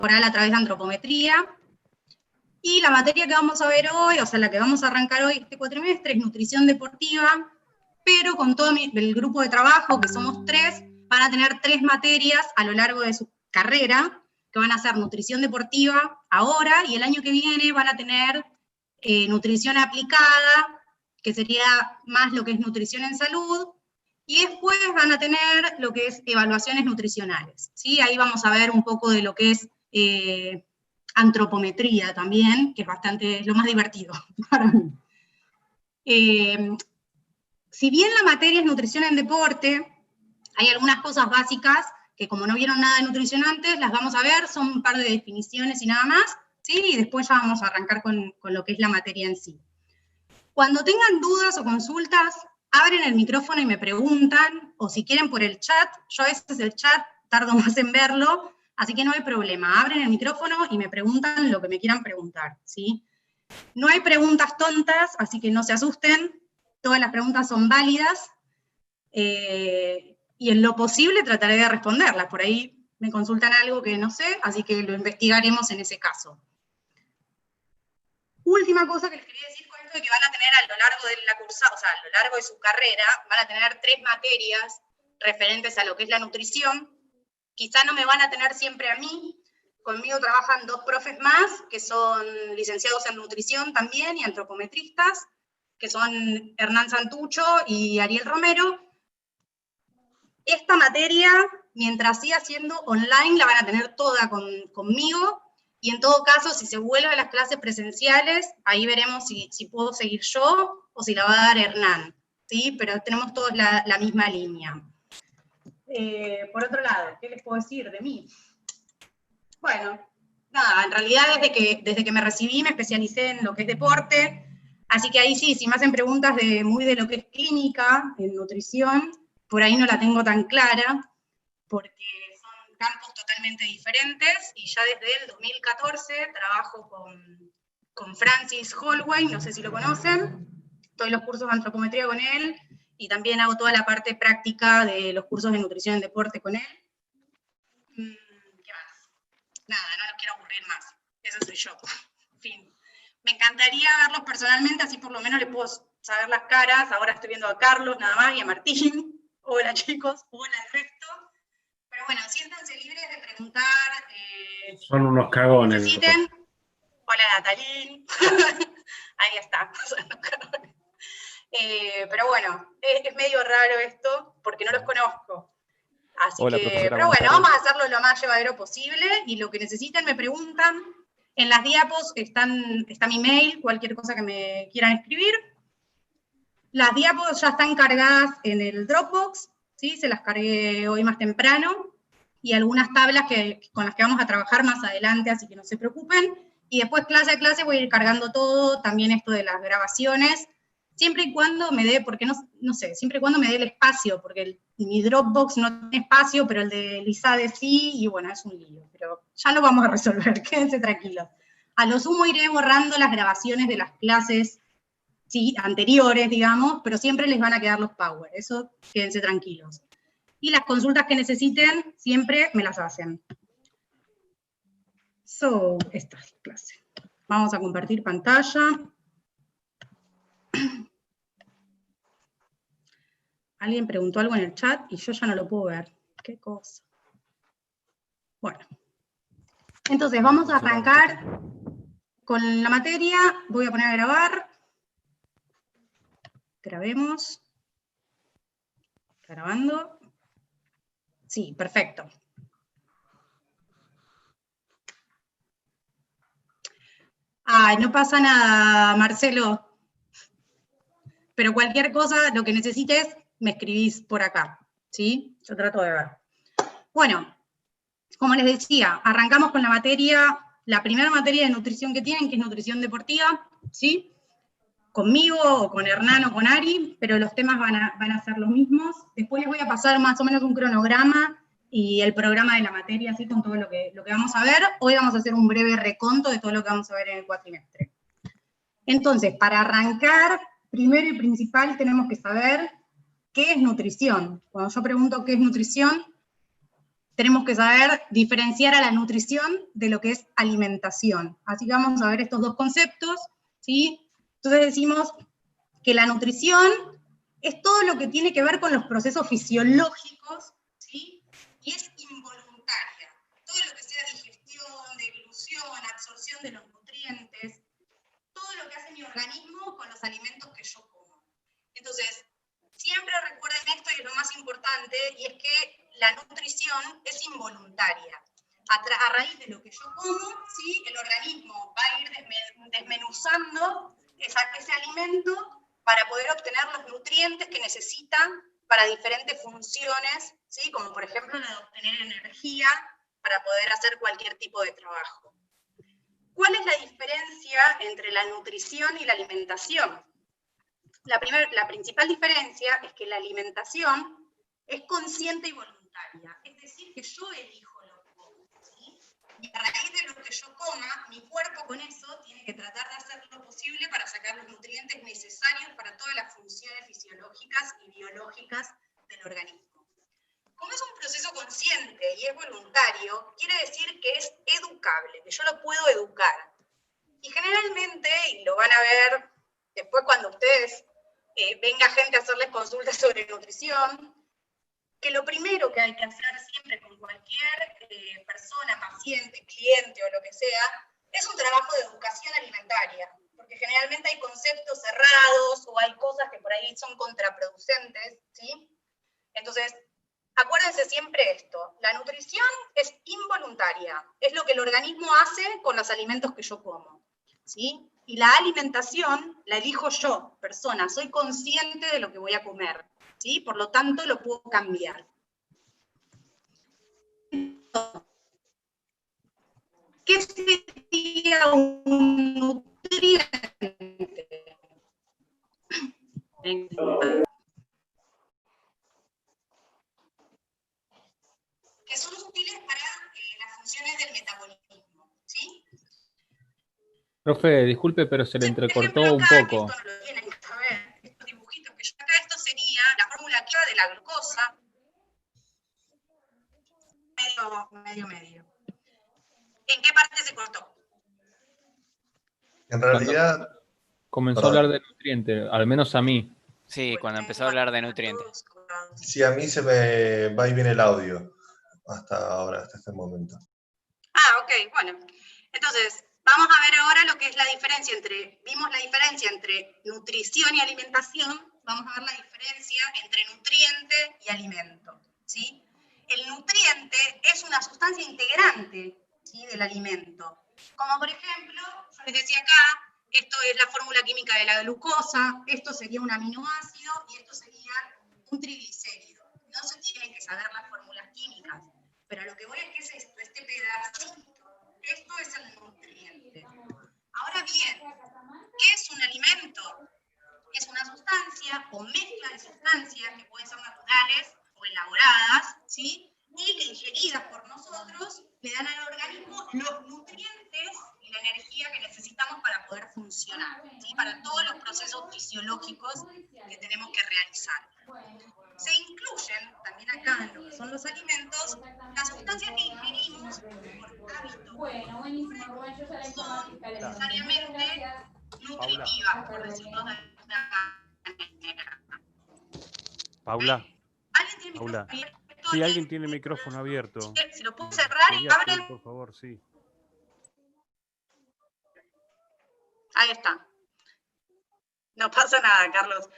corporal a través de antropometría. Y la materia que vamos a ver hoy, o sea, la que vamos a arrancar hoy este cuatrimestre, es nutrición deportiva, pero con todo el grupo de trabajo, que somos 3, van a tener 3 materias a lo largo de su carrera, que van a ser nutrición deportiva ahora, y el año que viene van a tener nutrición aplicada, que sería más lo que es nutrición en salud, y después van a tener lo que es evaluaciones nutricionales, ¿sí? Ahí vamos a ver un poco de lo que es antropometría también, que es lo más divertido para mí. Si bien la materia es nutrición en deporte, hay algunas cosas básicas que como no vieron nada de nutrición antes, las vamos a ver, son un par de definiciones y nada más, ¿sí? Y después ya vamos a arrancar con lo que es la materia en sí. Cuando tengan dudas o consultas, abren el micrófono y me preguntan, o si quieren por el chat, yo a veces el chat tardo más en verlo, así que no hay problema, abren el micrófono y me preguntan lo que me quieran preguntar, ¿sí? No hay preguntas tontas, así que no se asusten, todas las preguntas son válidas, y en lo posible trataré de responderlas, por ahí me consultan algo que no sé, así que lo investigaremos en ese caso. Última cosa que les quería decir con esto de que van a tener a lo largo de la cursada, o sea, a lo largo de su carrera, van a tener 3 materias referentes a lo que es la nutrición. Quizá no me van a tener siempre a mí, conmigo trabajan 2 profes más, que son licenciados en nutrición también, y antropometristas, que son Hernán Santucho y Ariel Romero. Esta materia, mientras siga siendo online, la van a tener toda conmigo, y en todo caso, si se vuelve a las clases presenciales, ahí veremos si puedo seguir yo, o si la va a dar Hernán, ¿sí? Pero tenemos todos la misma línea. Por otro lado, ¿qué les puedo decir de mí? Bueno, nada, en realidad desde que me recibí me especialicé en lo que es deporte, así que ahí sí, si me hacen preguntas muy de lo que es clínica, en nutrición, por ahí no la tengo tan clara, porque son campos totalmente diferentes, y ya desde el 2014 trabajo con Francis Holloway, no sé si lo conocen, doy los cursos de antropometría con él, y también hago toda la parte práctica de los cursos de nutrición en deporte con él. ¿Qué más? Nada, no los quiero aburrir más. Eso soy yo. En fin. Me encantaría verlos personalmente, así por lo menos les puedo saber las caras. Ahora estoy viendo a Carlos nada más y a Martín. Hola chicos, hola el resto. Pero bueno, siéntanse libres de preguntar. Son unos cagones. Necesiten. Hola Natalín. Ahí está. Son unos cagones. Pero bueno, es medio raro esto, porque no los conozco. Así Hola, que, profesora, pero bueno, tardes. vamos a hacerlo lo más llevadero posible, y lo que necesiten me preguntan. En las diapos está mi mail, cualquier cosa que me quieran escribir. Las diapos ya están cargadas en el Dropbox, ¿sí? Se las cargué hoy más temprano, y algunas tablas con las que vamos a trabajar más adelante, así que no se preocupen. Y después clase a clase voy a ir cargando todo, también esto de las grabaciones, siempre y cuando me dé, porque no sé, siempre y cuando me dé el espacio, porque mi Dropbox no tiene espacio, pero el de Lizade sí, y bueno, es un lío, pero ya lo vamos a resolver, quédense tranquilos. A lo sumo iré borrando las grabaciones de las clases, sí, anteriores, digamos, pero siempre les van a quedar los Power, eso quédense tranquilos. Y las consultas que necesiten, siempre me las hacen. Esta es la clase. Vamos a compartir pantalla. Alguien preguntó algo en el chat y yo ya no lo puedo ver. ¿Qué cosa? Bueno. Entonces, vamos a arrancar con la materia. Voy a poner a grabar. Grabemos. ¿Está grabando? Sí, perfecto. Ay, no pasa nada, Marcelo. Pero cualquier cosa, lo que necesites, me escribís por acá, ¿sí? Yo trato de ver. Bueno, como les decía, arrancamos con la materia, la primera materia de nutrición que tienen, que es nutrición deportiva, ¿sí? Conmigo, o con Hernán, o con Ari, pero los temas van a ser los mismos. Después les voy a pasar más o menos un cronograma y el programa de la materia, así con todo lo que vamos a ver. Hoy vamos a hacer un breve reconto de todo lo que vamos a ver en el cuatrimestre. Entonces, para arrancar, primero y principal tenemos que saber qué es nutrición. Cuando yo pregunto qué es nutrición, tenemos que saber diferenciar a la nutrición de lo que es alimentación. Así que vamos a ver estos dos conceptos, ¿sí? Entonces decimos que la nutrición es todo lo que tiene que ver con los procesos fisiológicos, ¿sí? Y es involuntaria. Todo lo que sea digestión, deglución, absorción de los nutrientes, todo lo que hace mi organismo con los alimentos que yo como. Entonces, siempre recuerden esto, y es lo más importante, y es que la nutrición es involuntaria. A raíz de lo que yo como, ¿sí? El organismo va a ir desmenuzando ese alimento para poder obtener los nutrientes que necesita para diferentes funciones, ¿sí? Como por ejemplo la de obtener energía para poder hacer cualquier tipo de trabajo. ¿Cuál es la diferencia entre la nutrición y la alimentación? La principal diferencia es que la alimentación es consciente y voluntaria, es decir, que yo elijo lo que como, ¿sí? Y a raíz de lo que yo coma, mi cuerpo con eso tiene que tratar de hacer lo posible para sacar los nutrientes necesarios para todas las funciones fisiológicas y biológicas del organismo. Como es un proceso consciente y es voluntario, quiere decir que es educable, que yo lo puedo educar. Y generalmente, y lo van a ver después cuando ustedes venga gente a hacerles consultas sobre nutrición, que lo primero que hay que hacer siempre con cualquier persona, paciente, cliente o lo que sea, es un trabajo de educación alimentaria, porque generalmente hay conceptos cerrados o hay cosas que por ahí son contraproducentes, ¿sí? Entonces, acuérdense siempre esto, la nutrición es involuntaria, es lo que el organismo hace con los alimentos que yo como, ¿sí? Y la alimentación la elijo yo, persona, soy consciente de lo que voy a comer, ¿sí? Por lo tanto, lo puedo cambiar. ¿Qué sería un nutriente? Que son útiles para las funciones del metabolismo, ¿sí? Profe, disculpe, pero se le entrecortó un poco. Esto no lo tienen que saber, estos dibujitos que yo acá, esto sería la fórmula química de la glucosa, medio. ¿En qué parte se cortó? En realidad... Comenzó a hablar de nutrientes, al menos a mí. Sí, cuando empezó a hablar de nutrientes. Sí, a mí se me va y viene el audio hasta ahora, hasta este momento. Ok, bueno. Entonces, vamos a ver ahora lo que es la diferencia vimos la diferencia entre nutrición y alimentación, vamos a ver la diferencia entre nutriente y alimento, ¿sí? El nutriente es una sustancia integrante, ¿sí? Del alimento. Como por ejemplo, yo les decía acá, esto es la fórmula química de la glucosa, esto sería un aminoácido y esto sería un triglicérido. No se tienen que saber las fórmulas químicas, pero lo que voy es que es esto, este pedacito. Esto es el nutriente. Ahora bien, ¿qué es un alimento? Es una sustancia o mezcla de sustancias que pueden ser naturales o elaboradas, ¿sí? Y que ingeridas por nosotros le dan al organismo los nutrientes y la energía que necesitamos para poder funcionar, ¿sí? Para todos los procesos fisiológicos que tenemos que realizar. Se incluyen también acá en lo que son los alimentos las sustancias que ingerimos por hábito. Son necesariamente nutritivas, por decirlo de alguna manera. Paula. ¿Alguien tiene Paula. micrófono abierto? Sí, alguien tiene micrófono abierto. Si lo puedo cerrar y abren. Por favor, sí. Ahí está. No pasa nada, Carlos.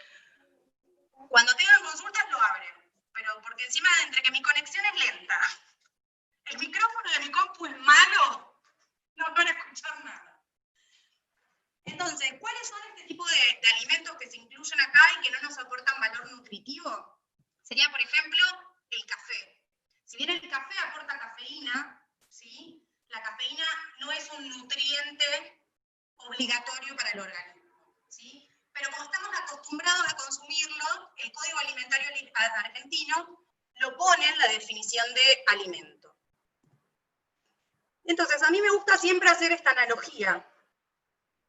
Cuando tengan consultas lo abren, pero porque encima entre que mi conexión es lenta, el micrófono de mi compu es malo, no van a escuchar nada. Entonces, ¿cuáles son este tipo de alimentos que se incluyen acá y que no nos aportan valor nutritivo? Sería, por ejemplo, el café. Si bien el café aporta cafeína, ¿sí? La cafeína no es un nutriente obligatorio para el organismo, ¿sí? Pero como estamos acostumbrados a consumirlo, el Código Alimentario Argentino lo pone en la definición de alimento. Entonces, a mí me gusta siempre hacer esta analogía.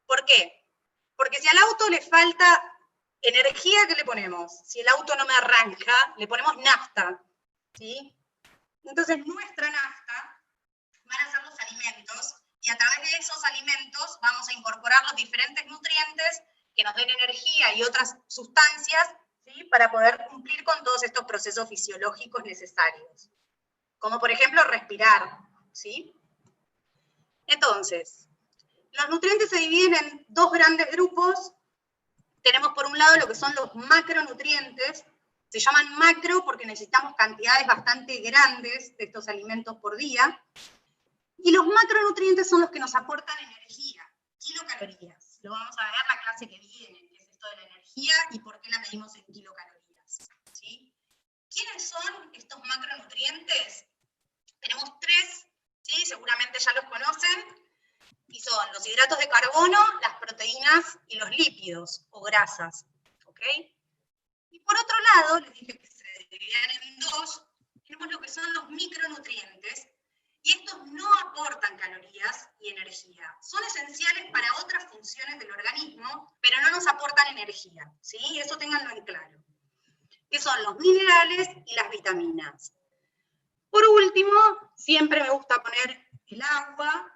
¿Por qué? Porque si al auto le falta energía, ¿qué le ponemos? Si el auto no me arranca, le ponemos nafta, ¿sí? Entonces nuestra nafta van a ser los alimentos, y a través de esos alimentos vamos a incorporar los diferentes nutrientes que nos den energía y otras sustancias, ¿sí?, para poder cumplir con todos estos procesos fisiológicos necesarios, como por ejemplo respirar, ¿sí? Entonces, los nutrientes se dividen en dos grandes grupos. Tenemos por un lado lo que son los macronutrientes. Se llaman macro porque necesitamos cantidades bastante grandes de estos alimentos por día. Y los macronutrientes son los que nos aportan energía, kilocalorías. Lo vamos a ver en la clase que viene, que es esto de la energía y por qué la medimos en kilocalorías, ¿sí? ¿Quiénes son estos macronutrientes? Tenemos tres, ¿sí? Seguramente ya los conocen, y son los hidratos de carbono, las proteínas y los lípidos o grasas, ¿ok? Y por otro lado, les dije que se dividían en dos, tenemos lo que son los micronutrientes, y estos no aportan calorías y energía. Son esenciales para otras funciones del organismo, pero no nos aportan energía, ¿sí? Eso ténganlo en claro. Que son los minerales y las vitaminas. Por último, siempre me gusta poner el agua,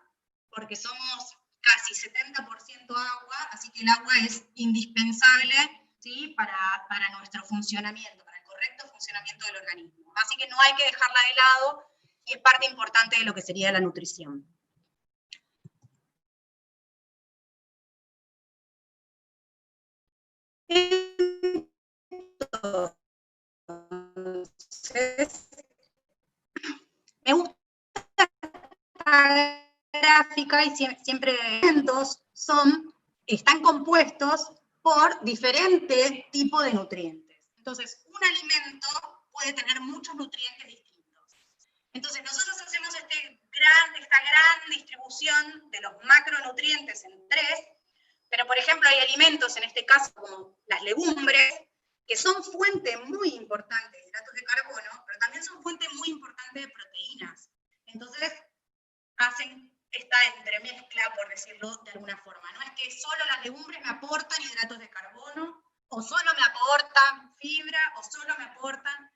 porque somos casi 70% agua, así que el agua es indispensable, ¿sí?, para nuestro funcionamiento, para el correcto funcionamiento del organismo. Así que no hay que dejarla de lado, y es parte importante de lo que sería la nutrición. Entonces, me gusta esta gráfica y siempre alimentos están compuestos por diferentes tipos de nutrientes. Entonces, un alimento puede tener muchos nutrientes distintos. Entonces, nosotros hacemos esta gran distribución de los macronutrientes en tres, pero por ejemplo hay alimentos, en este caso como las legumbres, que son fuente muy importante de hidratos de carbono, pero también son fuente muy importante de proteínas. Entonces, hacen esta entremezcla, por decirlo de alguna forma. No es que solo las legumbres me aportan hidratos de carbono, o solo me aportan fibra, o solo me aportan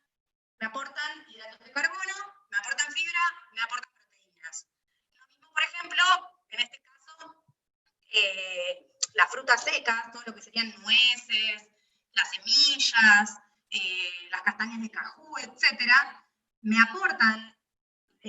hidratos de carbono, me aportan fibra, me aportan proteínas. Lo mismo, por ejemplo, en este caso, las frutas secas, todo lo que serían nueces, las semillas, las castañas de cajú, etcétera, me aportan,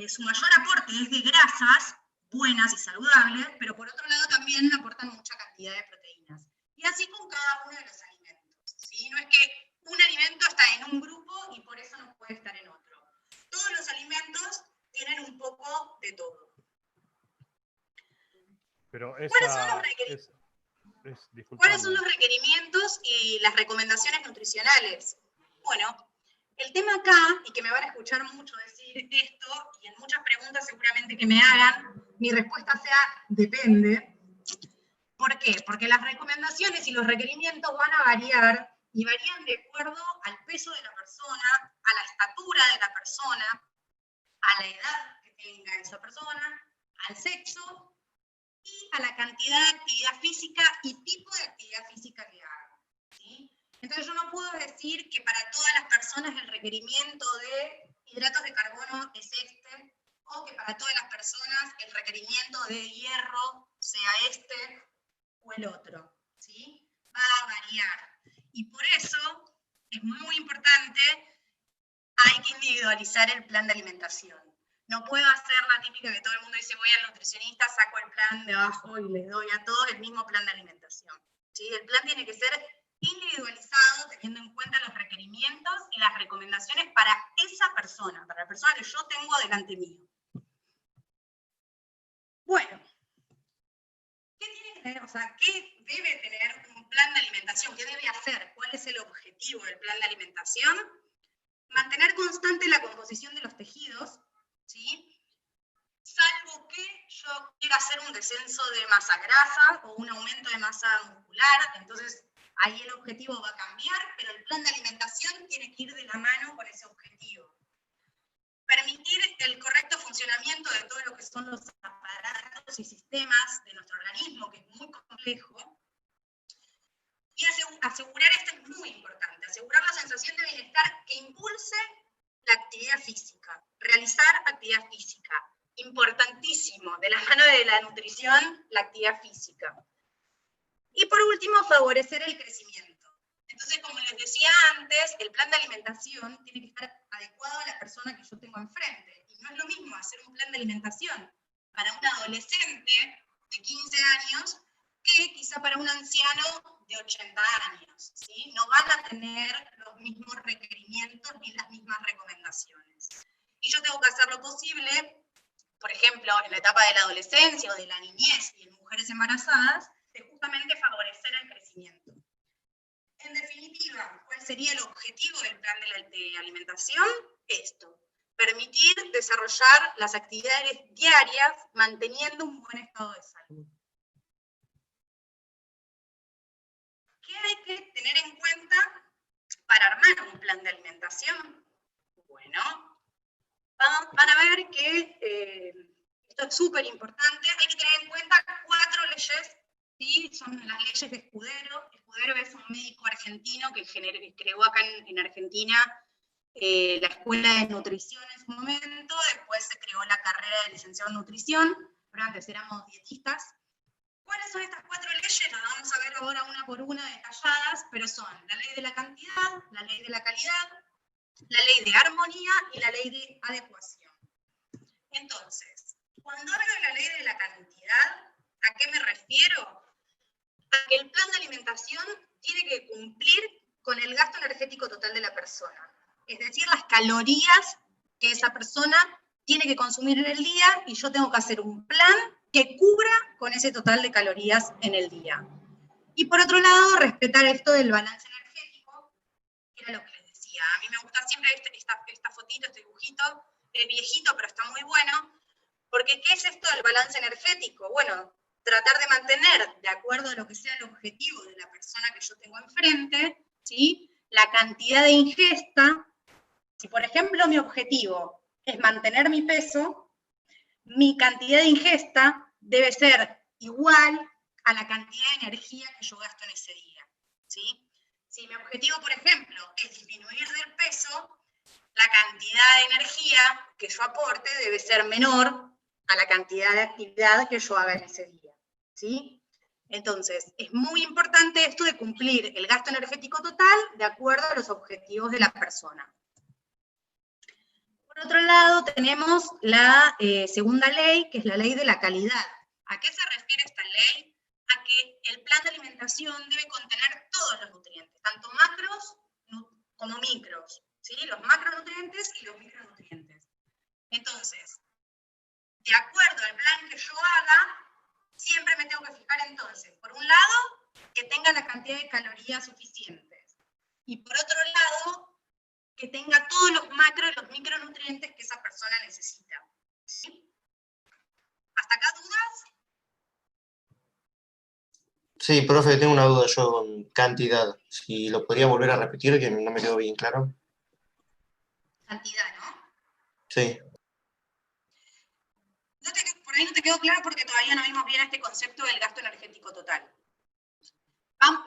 su mayor aporte es de grasas buenas y saludables, pero por otro lado también me aportan mucha cantidad de proteínas. Y así con cada uno de los alimentos, ¿sí? No es que un alimento está en un grupo y por eso no puede estar en otro. Todos los alimentos tienen un poco de todo. Pero ¿Cuáles son los requerimientos y las recomendaciones nutricionales? Bueno, el tema acá, y que me van a escuchar mucho decir esto, y en muchas preguntas seguramente que me hagan, mi respuesta sea depende. ¿Por qué? Porque las recomendaciones y los requerimientos van a variar, y varían de acuerdo al peso de la persona, a la estatura de la persona, a la edad que tenga esa persona, al sexo, y a la cantidad de actividad física y tipo de actividad física que haga, ¿sí? Entonces yo no puedo decir que para todas las personas el requerimiento de hidratos de carbono es este, o que para todas las personas el requerimiento de hierro sea este o el otro, ¿sí? Va a variar. Y por eso es muy importante, hay que individualizar el plan de alimentación. No puedo hacer la típica que todo el mundo dice, voy al nutricionista, saco el plan de abajo y les doy a todos el mismo plan de alimentación, ¿sí? El plan tiene que ser individualizado, teniendo en cuenta los requerimientos y las recomendaciones para esa persona, para la persona que yo tengo delante mío. Bueno, ¿qué tiene que tener? O sea, ¿qué debe tener un plan de alimentación? ¿Qué debe hacer? ¿Cuál es el objetivo del plan de alimentación? Mantener constante la composición de los tejidos, ¿sí? Salvo que yo quiera hacer un descenso de masa grasa o un aumento de masa muscular, entonces ahí el objetivo va a cambiar, pero el plan de alimentación tiene que ir de la mano con ese objetivo. Permitir el correcto funcionamiento de todo lo que son los aparatos y sistemas de nuestro organismo, que es muy complejo, y asegurar, esto es muy importante, asegurar la sensación de bienestar que impulse la actividad física. Realizar actividad física. Importantísimo, de la mano de la nutrición, la actividad física. Y por último, favorecer el crecimiento. Entonces, como les decía antes, el plan de alimentación tiene que estar adecuado a la persona que yo tengo enfrente. Y no es lo mismo hacer un plan de alimentación para un adolescente de 15 años que quizá para un anciano de 80 años. ¿Sí? No van a tener los mismos requerimientos ni las mismas recomendaciones. Y yo tengo que hacer lo posible, por ejemplo, en la etapa de la adolescencia o de la niñez y en mujeres embarazadas, de justamente favorecer el crecimiento. En definitiva, ¿cuál sería el objetivo del plan de alimentación? Esto, permitir desarrollar las actividades diarias manteniendo un buen estado de salud. ¿Qué hay que tener en cuenta para armar un plan de alimentación? Bueno, van a ver que esto es súper importante. Hay que tener en cuenta 4 leyes, ¿sí? Son las leyes de Escudero. Escudero es un médico argentino que creó acá en Argentina la escuela de nutrición en su momento, después se creó la carrera de licenciado en nutrición, pero antes éramos dietistas. ¿Cuáles son estas 4 leyes? Las vamos a ver ahora una por una detalladas, pero son la ley de la cantidad, la ley de la calidad, la ley de armonía y la ley de adecuación. Entonces, cuando hablo de la ley de la cantidad, ¿a qué me refiero? A que el plan de alimentación tiene que cumplir con el gasto energético total de la persona. Es decir, las calorías que esa persona tiene que consumir en el día, y yo tengo que hacer un plan que cubra con ese total de calorías en el día. Y por otro lado, respetar esto del balance energético, que era lo que les decía. A mí me gusta siempre esta fotito, este dibujito, es viejito, pero está muy bueno, porque ¿qué es esto del balance energético? Bueno, tratar de mantener, de acuerdo a lo que sea el objetivo de la persona que yo tengo enfrente, ¿sí? La cantidad de ingesta. Si, por ejemplo, mi objetivo es mantener mi peso, mi cantidad de ingesta debe ser igual a la cantidad de energía que yo gasto en ese día, ¿sí? Si mi objetivo, por ejemplo, es disminuir del peso, la cantidad de energía que yo aporte debe ser menor a la cantidad de actividad que yo haga en ese día, ¿sí? Entonces, es muy importante esto de cumplir el gasto energético total de acuerdo a los objetivos de la persona. Por otro lado, tenemos la segunda ley, que es la ley de la calidad. ¿A qué se refiere esta ley? A que el plan de alimentación debe contener todos los nutrientes, tanto macros como micros, ¿sí? Los macronutrientes y los micronutrientes. Entonces, de acuerdo al plan que yo haga, siempre me tengo que fijar entonces, por un lado, que tenga la cantidad de calorías suficientes, y por otro lado, que tenga todos los macro y los micronutrientes que esa persona necesita, ¿sí? ¿Hasta acá dudas? Sí, profe, tengo una duda yo con cantidad. Si lo podría volver a repetir, que no me quedó bien claro. Cantidad, ¿no? Sí. Por ahí no te quedó claro porque todavía no vimos bien este concepto del gasto energético total.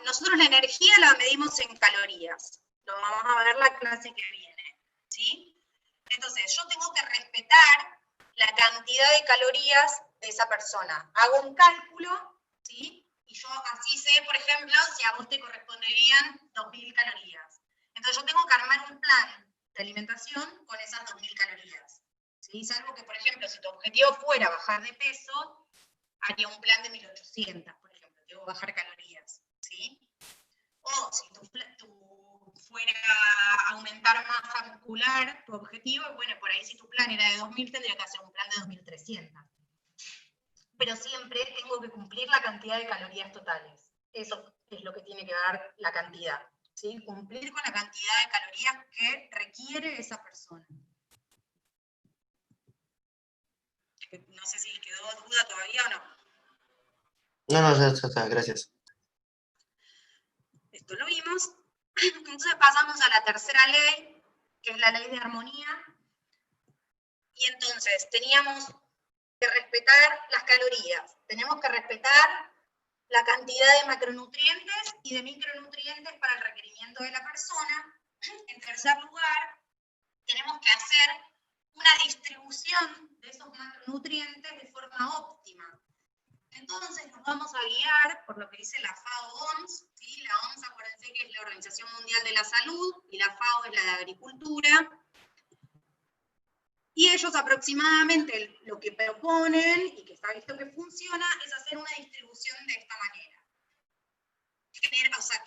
Nosotros la energía la medimos en calorías. Lo vamos a ver la clase que viene, ¿sí? Entonces, yo tengo que respetar la cantidad de calorías de esa persona. Hago un cálculo, ¿sí? Y yo así sé, por ejemplo, si a vos te corresponderían 2.000 calorías. Entonces, yo tengo que armar un plan de alimentación con esas 2.000 calorías, ¿sí? Salvo que, por ejemplo, si tu objetivo fuera bajar de peso, haría un plan de 1.800, por ejemplo. Tengo que bajar calorías, ¿sí? O si tu fuera aumentar masa muscular, tu objetivo, bueno, por ahí si tu plan era de 2.000, tendría que hacer un plan de 2.300. Pero siempre tengo que cumplir la cantidad de calorías totales. Eso es lo que tiene que dar la cantidad, ¿sí? Cumplir con la cantidad de calorías que requiere esa persona. No sé si quedó duda todavía o no. No, ya está, gracias. Esto lo vimos. Entonces pasamos a la tercera ley, que es la ley de armonía. Y entonces teníamos que respetar las calorías, tenemos que respetar la cantidad de macronutrientes y de micronutrientes para el requerimiento de la persona. En tercer lugar, tenemos que hacer una distribución de esos macronutrientes de forma óptima. Entonces nos vamos a guiar por lo que dice la FAO-OMS, ¿sí? La OMS, acuérdense que es la Organización Mundial de la Salud, y la FAO es la de Agricultura. Y ellos aproximadamente lo que proponen, y que está visto que funciona, es hacer una distribución de esta manera. O sea,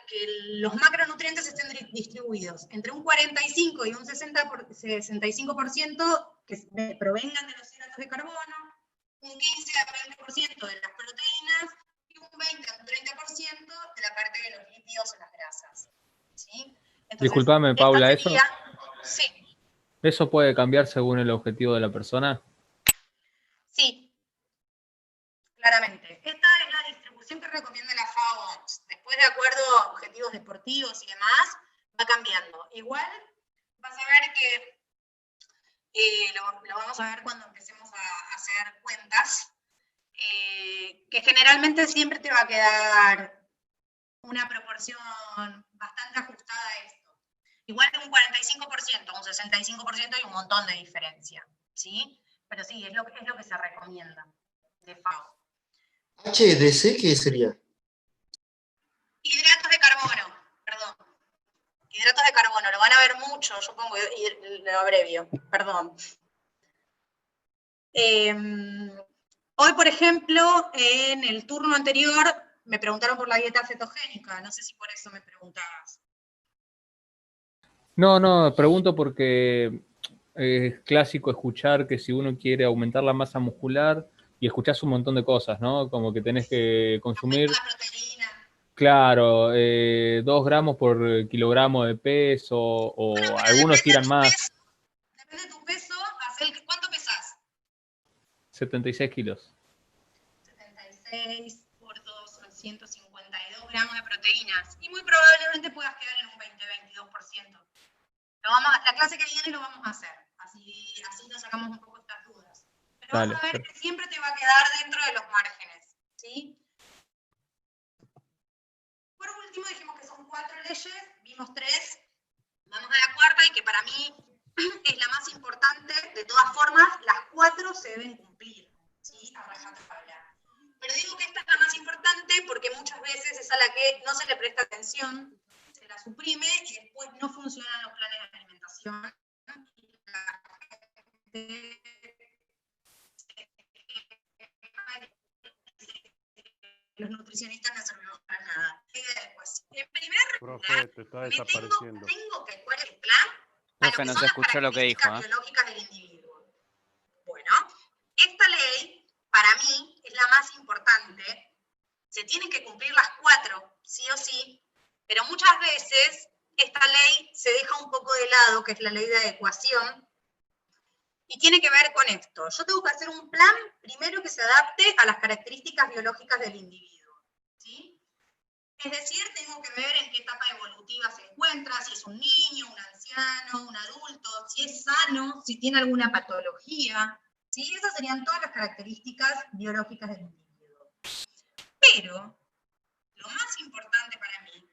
que los macronutrientes estén distribuidos entre un 45 y un 65% que provengan de los hidratos de carbono, un 15 a 20% de las proteínas y un 20 a un 30% de la parte de los lípidos o las grasas. ¿Sí? Entonces, discúlpame, Paula, sería, sí. ¿eso puede cambiar según el objetivo de la persona? Sí, claramente. Esta es la distribución que recomienda la FAO-OMS. Después, de acuerdo a objetivos deportivos y demás, va cambiando. Igual, vas a ver que, lo vamos a ver cuando empecemos a hacer cuentas, que generalmente siempre te va a quedar una proporción bastante ajustada a esto. Igual un 45%, un 65% y un montón de diferencia, ¿sí? Pero sí, es lo que se recomienda de FAO. HDC, ¿qué sería? Hidratos de carbono, perdón. Hidratos de carbono, lo van a ver mucho, yo pongo, lo abrevio, perdón. Hoy, por ejemplo, en el turno anterior, me preguntaron por la dieta cetogénica, no sé si por eso me preguntabas. No, pregunto porque es clásico escuchar que si uno quiere aumentar la masa muscular, y escuchás un montón de cosas, ¿no? Como que tenés que consumir, La proteína. claro, 2 gramos por kilogramo de peso, o Bueno, pero algunos depende de tiran tu más. peso. Depende de tu peso, ¿cuánto pesás? 76 kilos. 76 por 2 son 152 gramos de proteínas. Y muy probablemente puedas quedar en un 20-22%. La clase que viene lo vamos a hacer. Así nos sacamos un poco estas dudas. Pero Dale, vas a ver que siempre te va a quedar dentro de los márgenes. ¿Sí? Por último, dijimos que son 4 leyes, vimos 3. Vamos a la cuarta, y que para mí es la más importante. De todas formas, las 4 se deben cumplir, ¿sí? A rajatabla. Pero digo que esta es la más importante porque muchas veces es a la que no se le presta atención, se la suprime y después no funcionan los planes de alimentación. Los nutricionistas no servimos para nada. En primer Profe, te está desapareciendo. ¿Cuál es el plan? Profe, no se escuchó lo que dijo, ¿eh? Biológicas del individuo. Bueno, esta ley, para mí, es la más importante. Se tienen que cumplir las 4, sí o sí, pero muchas veces esta ley se deja un poco de lado, que es la ley de adecuación, y tiene que ver con esto. Yo tengo que hacer un plan, primero, que se adapte a las características biológicas del individuo, ¿sí? Es decir, tengo que ver en qué etapa evolutiva se encuentra, si es un niño, un anciano, un adulto, si es sano, si tiene alguna patología, ¿sí? Esas serían todas las características biológicas del individuo. Pero, lo más importante para mí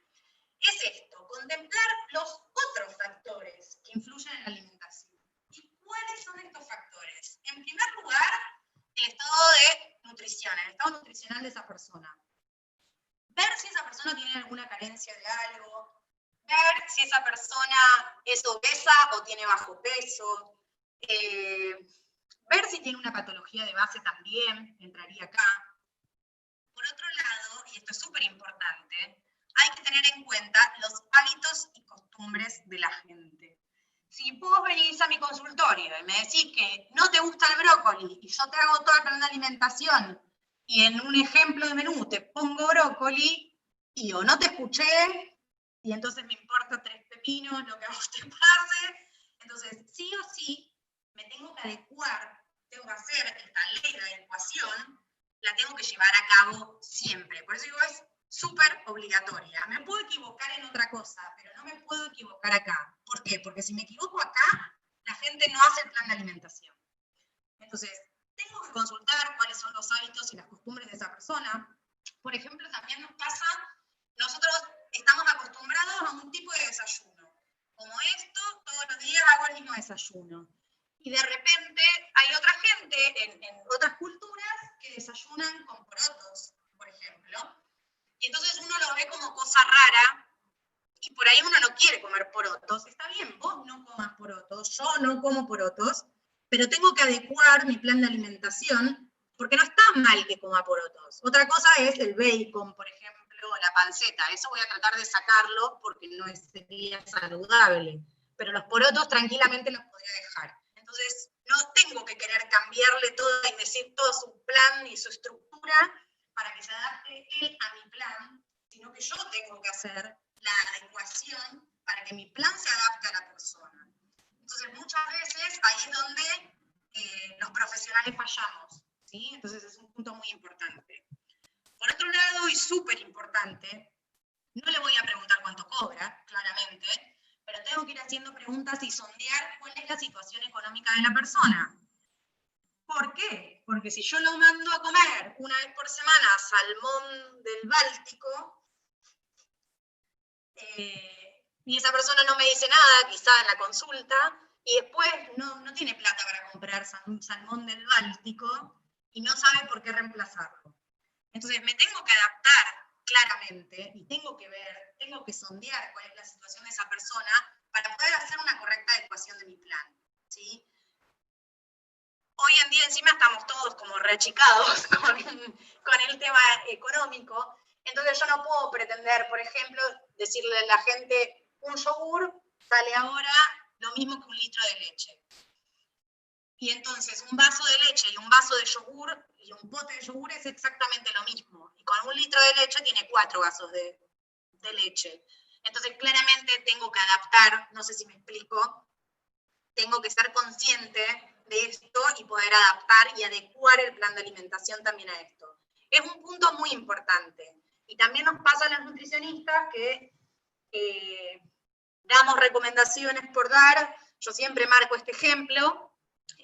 es esto, contemplar los otros factores que influyen en la alimentación. ¿Y cuáles son estos factores? En primer lugar, el estado de nutrición, el estado nutricional de esa persona. Ver si esa persona tiene alguna carencia de algo, ver si esa persona es obesa o tiene bajo peso, ver si tiene una patología de base también, entraría acá. Por otro lado, y esto es súper importante, hay que tener en cuenta los hábitos y costumbres de la gente. Si vos venís a mi consultorio y me decís que no te gusta el brócoli y yo te hago todo el plan de alimentación y en un ejemplo de menú te pongo brócoli y o no te escuché y entonces me importa 3 pepinos lo que a vos te pase, entonces sí o sí me tengo que adecuar, tengo que hacer esta ley de adecuación, la tengo que llevar a cabo siempre. Por eso digo, es súper obligatoria. Me puedo equivocar en otra cosa, pero no me puedo equivocar acá. ¿Por qué? Porque si me equivoco acá, la gente no hace el plan de alimentación. Entonces, tengo que consultar cuáles son los hábitos y las costumbres de esa persona. Por ejemplo, también nos pasa, nosotros estamos acostumbrados a un tipo de desayuno. Como esto, todos los días días hago el mismo desayuno. Y de repente hay otra gente en otras culturas que desayunan con porotos, por ejemplo. Y entonces uno lo ve como cosa rara, y por ahí uno no quiere comer porotos. Está bien, vos no comas porotos, yo no como porotos, pero tengo que adecuar mi plan de alimentación, porque no está mal que coma porotos. Otra cosa es el bacon, por ejemplo, o la panceta. Eso voy a tratar de sacarlo porque no sería saludable. Pero los porotos tranquilamente los podría dejar. Entonces, no tengo que querer cambiarle todo y decir todo su plan y su estructura para que se adapte él a mi plan, sino que yo tengo que hacer la adecuación para que mi plan se adapte a la persona. Entonces, muchas veces ahí es donde los profesionales fallamos, ¿sí? Entonces, es un punto muy importante. Por otro lado, y súper importante, no le voy a preguntar cuánto cobra, claramente, pero tengo que ir haciendo preguntas y sondear cuál es la situación económica de la persona. ¿Por qué? Porque si yo lo mando a comer una vez por semana salmón del Báltico, y esa persona no me dice nada, quizá en la consulta, y después no tiene plata para comprar salmón del Báltico y no sabe por qué reemplazarlo. Entonces me tengo que adaptar claramente y tengo que ver, tengo que sondear cuál es la situación de esa persona para poder hacer una correcta adecuación de mi plan, ¿sí? Hoy en día encima estamos todos como reachicados con el tema económico, entonces yo no puedo pretender, por ejemplo, decirle a la gente, un yogur sale ahora lo mismo que un litro de leche. Y entonces un vaso de leche y un vaso de yogur y un pote de yogur es exactamente lo mismo. Y con un litro de leche tiene 4 vasos de leche. Entonces claramente tengo que adaptar, no sé si me explico, tengo que estar consciente de esto y poder adaptar y adecuar el plan de alimentación también a esto. Es un punto muy importante. Y también nos pasa a los nutricionistas que damos recomendaciones por dar. Yo siempre marco este ejemplo.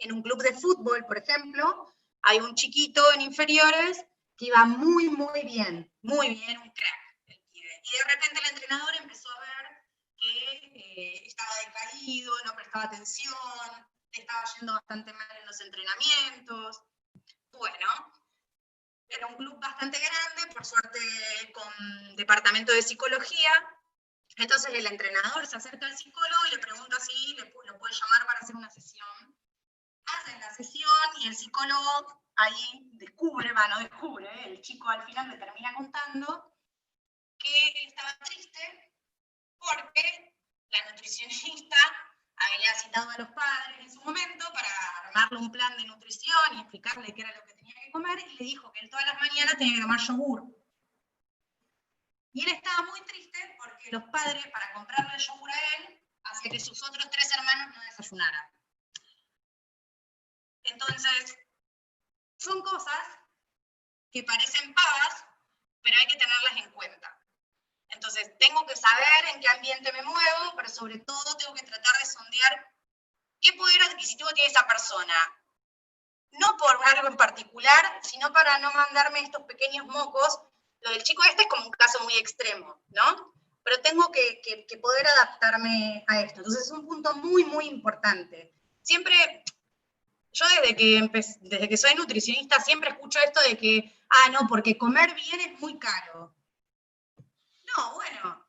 En un club de fútbol, por ejemplo, hay un chiquito en inferiores que iba muy bien, un crack. Y de repente el entrenador empezó a ver que estaba decaído, no prestaba atención, le estaba yendo bastante mal en los entrenamientos. Bueno, era un club bastante grande, por suerte con departamento de psicología. Entonces el entrenador se acerca al psicólogo y le pregunta si lo puede llamar para hacer una sesión. Hacen la sesión y el psicólogo ahí descubre, el chico al final le termina contando que él estaba triste porque la nutricionista había citado a los padres en su momento para armarle un plan de nutrición y explicarle qué era lo que tenía que comer, y le dijo que él todas las mañanas tenía que tomar yogur. Y él estaba muy triste porque los padres, para comprarle el yogur a él, hacía que sus otros 3 hermanos no desayunaran. Entonces, son cosas que parecen pavas, pero hay que tenerlas en cuenta. Entonces, tengo que saber en qué ambiente me muevo, pero sobre todo tengo que tratar de sondear qué poder adquisitivo tiene esa persona. No por algo en particular, sino para no mandarme estos pequeños mocos. Lo del chico este es como un caso muy extremo, ¿no? Pero tengo que poder adaptarme a esto. Entonces, es un punto muy importante. Siempre, yo desde que soy nutricionista, siempre escucho esto de que, no, porque comer bien es muy caro. No, bueno,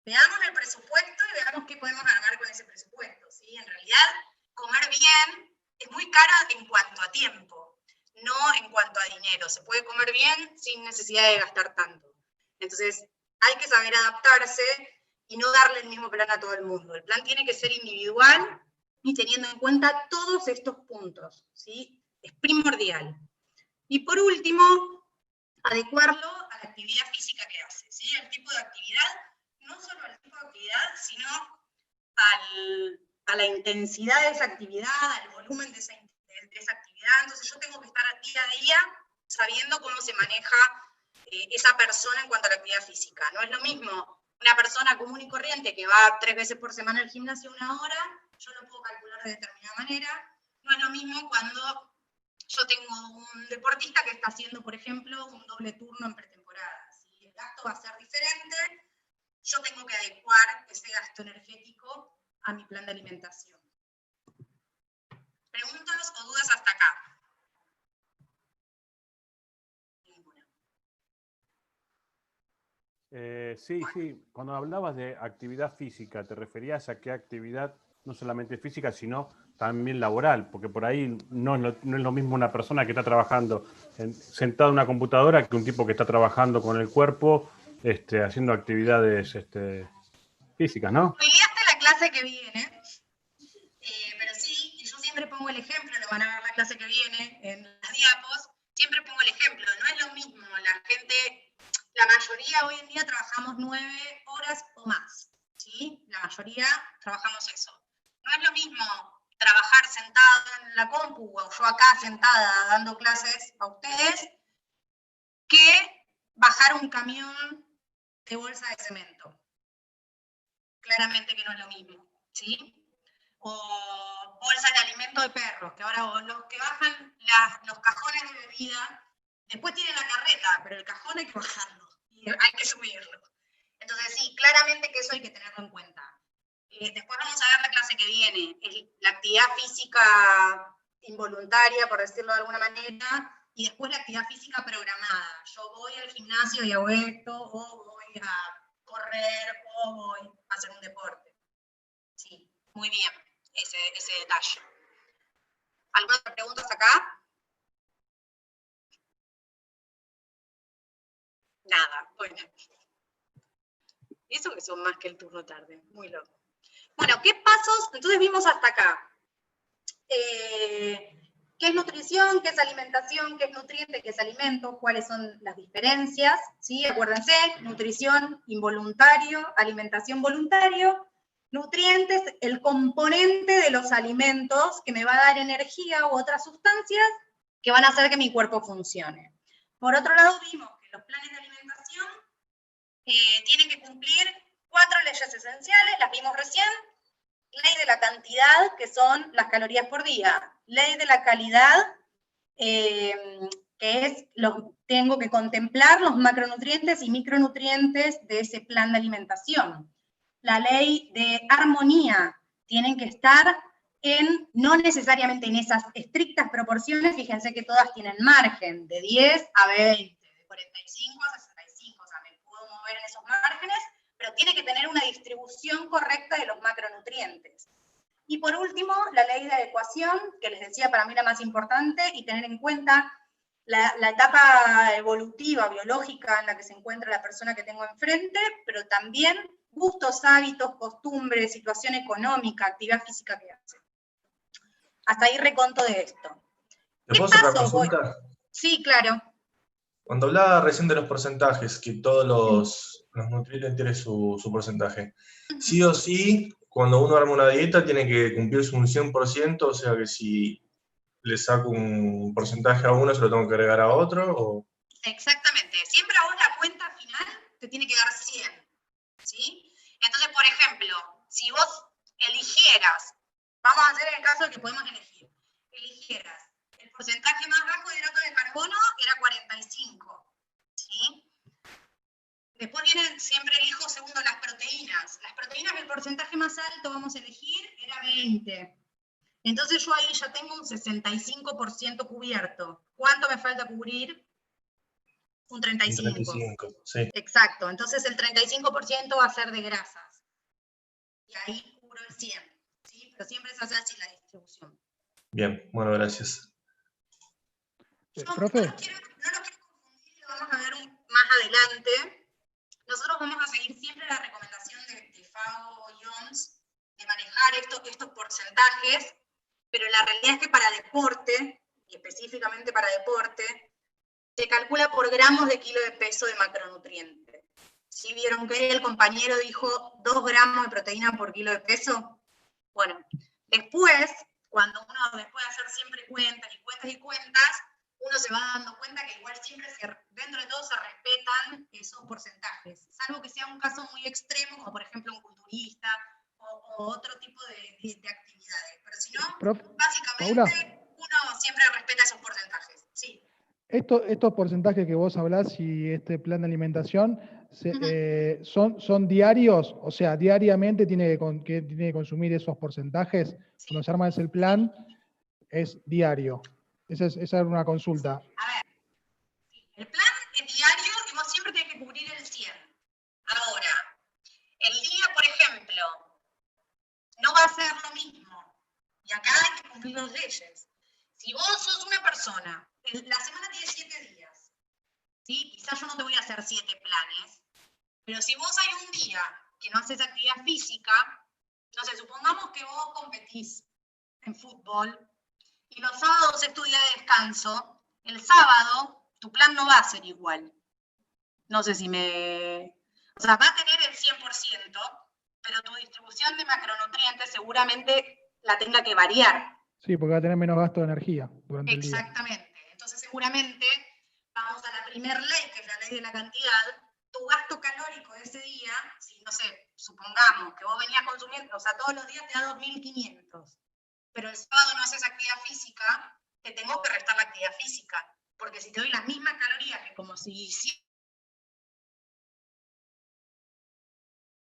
veamos el presupuesto y veamos qué podemos armar con ese presupuesto, ¿sí? En realidad, comer bien es muy caro en cuanto a tiempo, no en cuanto a dinero. Se puede comer bien sin necesidad de gastar tanto. Entonces, hay que saber adaptarse y no darle el mismo plan a todo el mundo. El plan tiene que ser individual y teniendo en cuenta todos estos puntos, ¿sí? Es primordial. Y por último, adecuarlo a la actividad física que hace, ¿sí? El tipo de actividad, no solo al tipo de actividad, sino a la intensidad de esa actividad, al volumen de esa actividad. Entonces yo tengo que estar día a día sabiendo cómo se maneja esa persona en cuanto a la actividad física. No es lo mismo una persona común y corriente que va 3 veces por semana al gimnasio 1 hora, yo lo puedo calcular de determinada manera. No es lo mismo cuando yo tengo un deportista que está haciendo, por ejemplo, un doble turno en pretemporada. ¿Sí? El gasto va a ser diferente, yo tengo que adecuar ese gasto energético a mi plan de alimentación. ¿Preguntas o dudas hasta acá? Ninguna. Sí, sí. Cuando hablabas de actividad física, ¿te referías a qué actividad, no solamente física, sino también laboral? Porque por ahí no es lo mismo una persona que está trabajando sentado en una computadora que un tipo que está trabajando con el cuerpo, haciendo actividades físicas, ¿no? Olvidaste la clase que viene, pero sí, y yo siempre pongo el ejemplo, lo van a ver la clase que viene en las diapos, siempre pongo el ejemplo, no es lo mismo, la gente, la mayoría hoy en día trabajamos 9 horas o más, ¿sí? La mayoría trabajamos eso. No es lo mismo trabajar sentado en la compu, o yo acá sentada dando clases a ustedes, que bajar un camión de bolsa de cemento. Claramente que no es lo mismo, ¿sí? O bolsas de alimento de perros, que ahora los que bajan los cajones de bebida, después tienen la carreta, pero el cajón hay que bajarlo, y hay que subirlo. Entonces sí, claramente que eso hay que tenerlo en cuenta. Después vamos a ver la clase que viene, la actividad física involuntaria, por decirlo de alguna manera, y después la actividad física programada. Yo voy al gimnasio y hago esto, o voy a correr, o voy a hacer un deporte. Sí, muy bien, ese detalle. ¿Alguna otra pregunta acá? Nada, bueno. Eso que son más que el turno tarde, muy loco. Bueno, ¿qué pasos? Entonces vimos hasta acá. ¿Qué es nutrición? ¿Qué es alimentación? ¿Qué es nutriente? ¿Qué es alimento? ¿Cuáles son las diferencias? ¿Sí? Acuérdense, nutrición involuntario, alimentación voluntario. Nutrientes, el componente de los alimentos que me va a dar energía u otras sustancias que van a hacer que mi cuerpo funcione. Por otro lado, vimos que los planes de alimentación tienen que cumplir 4 leyes esenciales, las vimos recién. Ley de la cantidad, que son las calorías por día. Ley de la calidad, que es tengo que contemplar los macronutrientes y micronutrientes de ese plan de alimentación. La ley de armonía, tienen que estar no necesariamente en esas estrictas proporciones, fíjense que todas tienen margen, de 10 a 20, de 45 a 65, o sea, me puedo mover en esos márgenes, pero tiene que tener una distribución correcta de los macronutrientes. Y por último, la ley de adecuación, que les decía para mí la más importante, y tener en cuenta la etapa evolutiva, biológica en la que se encuentra la persona que tengo enfrente, pero también gustos, hábitos, costumbres, situación económica, actividad física que hace. Hasta ahí reconto de esto. ¿Te puedo hacer una consulta? Sí, claro. Cuando hablaba recién de los porcentajes, que todos los nutrientes tienen su porcentaje, sí o sí, cuando uno arma una dieta tiene que cumplirse un 100%, o sea que si le saco un porcentaje a uno, se lo tengo que agregar a otro, ¿o? Exactamente. Siempre a vos la cuenta final te tiene que dar 100, ¿sí? Entonces, por ejemplo, si vos eligieras, vamos a hacer el caso de que podemos eligieras el porcentaje más bajo de hidratos de carbono era 45, ¿sí? Después vienen, siempre elijo segundo las proteínas. Las proteínas, el porcentaje más alto vamos a elegir era 20. Entonces yo ahí ya tengo un 65% cubierto. ¿Cuánto me falta cubrir? Un 35. Un 35, sí. Exacto, entonces el 35% va a ser de grasas. Y ahí cubro el 100, ¿sí? Pero siempre se hace así la distribución. Bien, bueno, gracias. Profe. No los quiero confundir, lo vamos a ver más adelante. Nosotros vamos a seguir siempre la recomendación de FAO y OMS de manejar estos porcentajes, pero la realidad es que para deporte, y específicamente para deporte, se calcula por gramos de kilo de peso de macronutriente. ¿Sí vieron que el compañero dijo 2 gramos de proteína por kilo de peso? Bueno, después, cuando uno después de hacer siempre cuentas y cuentas, uno se va dando cuenta que igual siempre dentro de todo se respetan esos porcentajes, salvo que sea un caso muy extremo, como por ejemplo un culturista o otro tipo de actividades. Pero si no, básicamente Paula, uno siempre respeta esos porcentajes. Sí. Estos porcentajes que vos hablás y este plan de alimentación son diarios, o sea, diariamente tiene que consumir esos porcentajes. Sí. Cuando se arma ese plan, es diario? Esa era una consulta. A ver, el plan es diario y vos siempre tenés que cubrir el 100. Ahora, el día, por ejemplo, no va a ser lo mismo. Y acá hay que cumplir las leyes. Si vos sos una persona, la semana tiene 7 días, ¿sí? Quizás yo no te voy a hacer 7 planes, pero si vos hay un día que no haces actividad física, no sé, supongamos que vos competís en fútbol y los sábados es tu día de descanso, el sábado tu plan no va a ser igual. No sé si me... O sea, va a tener el 100%, pero tu distribución de macronutrientes seguramente la tenga que variar. Sí, porque va a tener menos gasto de energía durante el día. Exactamente. Entonces, seguramente, vamos a la primera ley, que es la ley de la cantidad. Tu gasto calórico de ese día, si no sé, supongamos que vos venías consumiendo, o sea, todos los días te da 2.500, pero el sábado no haces actividad física, te tengo que restar la actividad física, porque si te doy las mismas calorías que como si hicieras